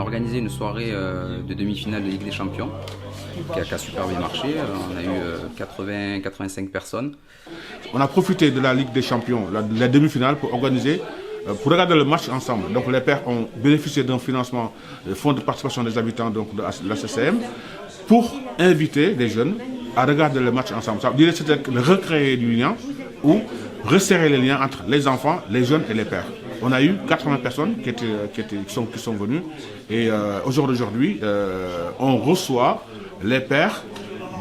organisé une soirée de demi-finale de Ligue des Champions qui a super bien marché. On a eu 80-85 personnes. On a profité de la Ligue des Champions, la demi-finale, pour pour regarder le match ensemble. Donc les pères ont bénéficié d'un financement, fonds de participation des habitants donc, de la CCM, pour inviter les jeunes à regarder le match ensemble. Ça veut dire que c'était recréer du lien ou resserrer les liens entre les enfants, les jeunes et les pères. On a eu 80 personnes qui sont venues et aujourd'hui, on reçoit les pères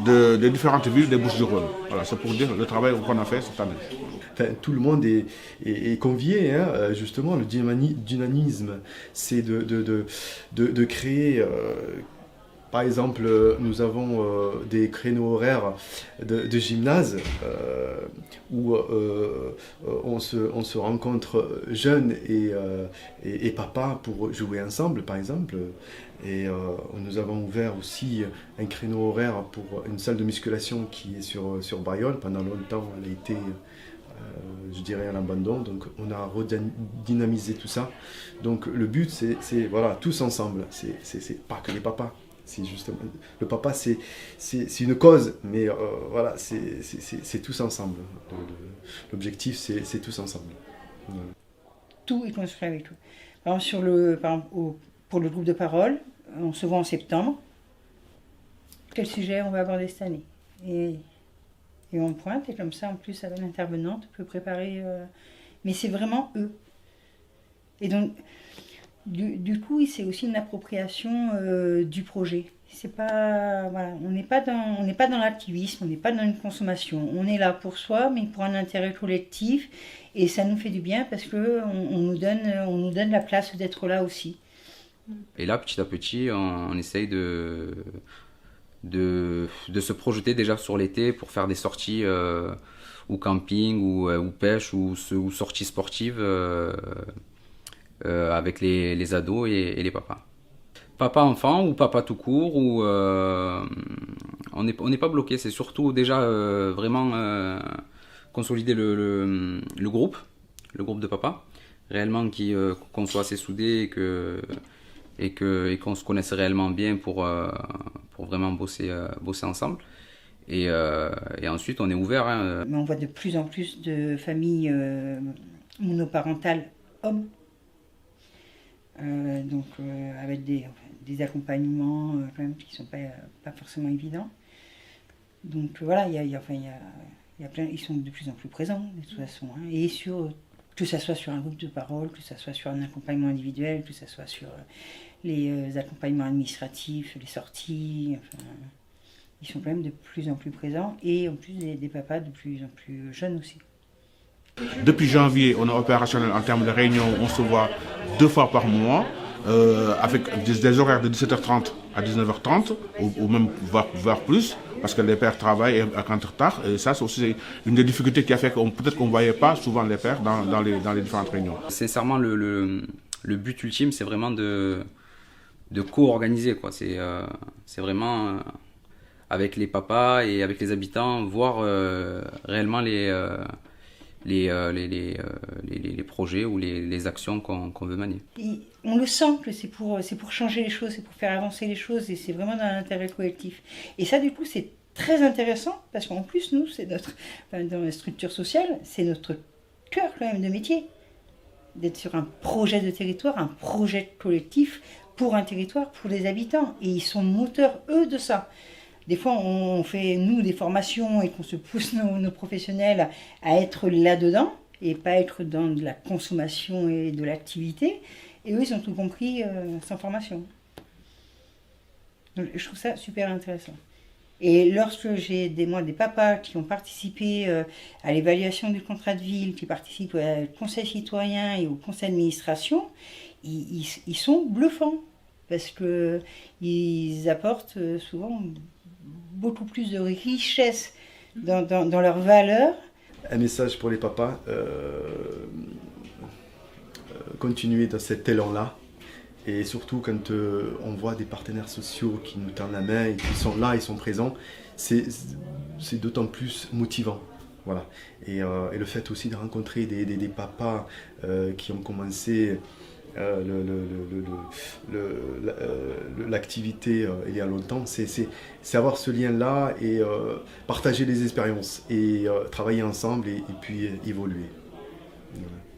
des différentes villes des Bouches-du-Rhône. Voilà, c'est pour dire le travail qu'on a fait cette année. Enfin, tout le monde est convié, hein, justement, le dynamisme, c'est de créer... par exemple, nous avons des créneaux horaires de gymnase où on se rencontre jeunes et papa pour jouer ensemble, par exemple. Et nous avons ouvert aussi un créneau horaire pour une salle de musculation qui est sur Bailleul. Pendant longtemps, elle a été, je dirais, en abandon. Donc on a redynamisé tout ça. Donc le but, c'est voilà, tous ensemble. C'est pas que les papas. C'est justement, le papa, c'est une cause, mais voilà, c'est tous ensemble. L'objectif, c'est tous ensemble. Tout est construit avec tout. Par exemple, pour le groupe de parole, on se voit en septembre. Quel sujet on va aborder cette année? Et on pointe, et comme ça, en plus, avec l'intervenante, on peut préparer. Mais c'est vraiment eux. Et donc, du coup, c'est aussi une appropriation du projet. C'est pas, voilà, on n'est pas dans l'activisme, on n'est pas dans une consommation. On est là pour soi, mais pour un intérêt collectif, et ça nous fait du bien parce que on nous donne la place d'être là aussi. Et là, petit à petit, on essaye de se projeter déjà sur l'été pour faire des sorties ou camping ou pêche ou sorties sportives. Avec les ados et les papas. Papa enfant ou papa tout court, ou on n'est pas bloqué, c'est surtout déjà vraiment consolider le groupe de papa, réellement qu'on soit assez soudés et qu'on se connaisse réellement bien pour vraiment bosser ensemble. Et ensuite on est ouvert. Hein. Mais on voit de plus en plus de familles monoparentales hommes. Donc avec des accompagnements quand même qui ne sont pas forcément évidents. Donc voilà, il y a plein, ils sont de plus en plus présents de toute façon. Hein, et que ça soit sur un groupe de parole, que ça soit sur un accompagnement individuel, que ça soit sur les accompagnements administratifs, les sorties. Enfin, ils sont quand même de plus en plus présents et en plus des papas de plus en plus jeunes aussi. Depuis janvier, on est opérationnel en termes de réunions. On se voit 2 fois par mois avec des horaires de 17h30 à 19h30 ou même voire plus parce que les pères travaillent et rentrent tard. Et ça, c'est aussi une des difficultés qui a fait peut-être qu'on ne voyait pas souvent les pères dans les différentes réunions. Sincèrement, le but ultime, c'est vraiment de co-organiser, quoi. C'est vraiment avec les papas et avec les habitants, voir réellement les projets ou les actions qu'on veut mener. On le sent que c'est pour changer les choses, c'est pour faire avancer les choses et c'est vraiment dans l'intérêt collectif. Et ça, du coup, c'est très intéressant parce qu'en plus, nous, dans la structure sociale, c'est notre cœur quand même de métier. D'être sur un projet de territoire, un projet collectif pour un territoire, pour les habitants. Et ils sont moteurs, eux, de ça. Des fois, on fait, nous, des formations et qu'on se pousse nos professionnels à être là-dedans et pas être dans de la consommation et de l'activité. Et eux, ils ont tout compris sans formation. Donc, je trouve ça super intéressant. Et lorsque j'ai des papas qui ont participé à l'évaluation du contrat de ville, qui participent au conseil citoyen et au conseil d'administration, ils sont bluffants parce qu'ils apportent souvent beaucoup plus de richesse dans leurs valeurs. Un message pour les papas, continuer dans cet élan-là. Et surtout quand on voit des partenaires sociaux qui nous tendent la main et qui sont là, ils sont présents, c'est d'autant plus motivant. Voilà. Et le fait aussi de rencontrer des papas qui ont commencé l'activité il y a longtemps, c'est avoir ce lien-là et partager les expériences et travailler ensemble et puis évoluer. Voilà.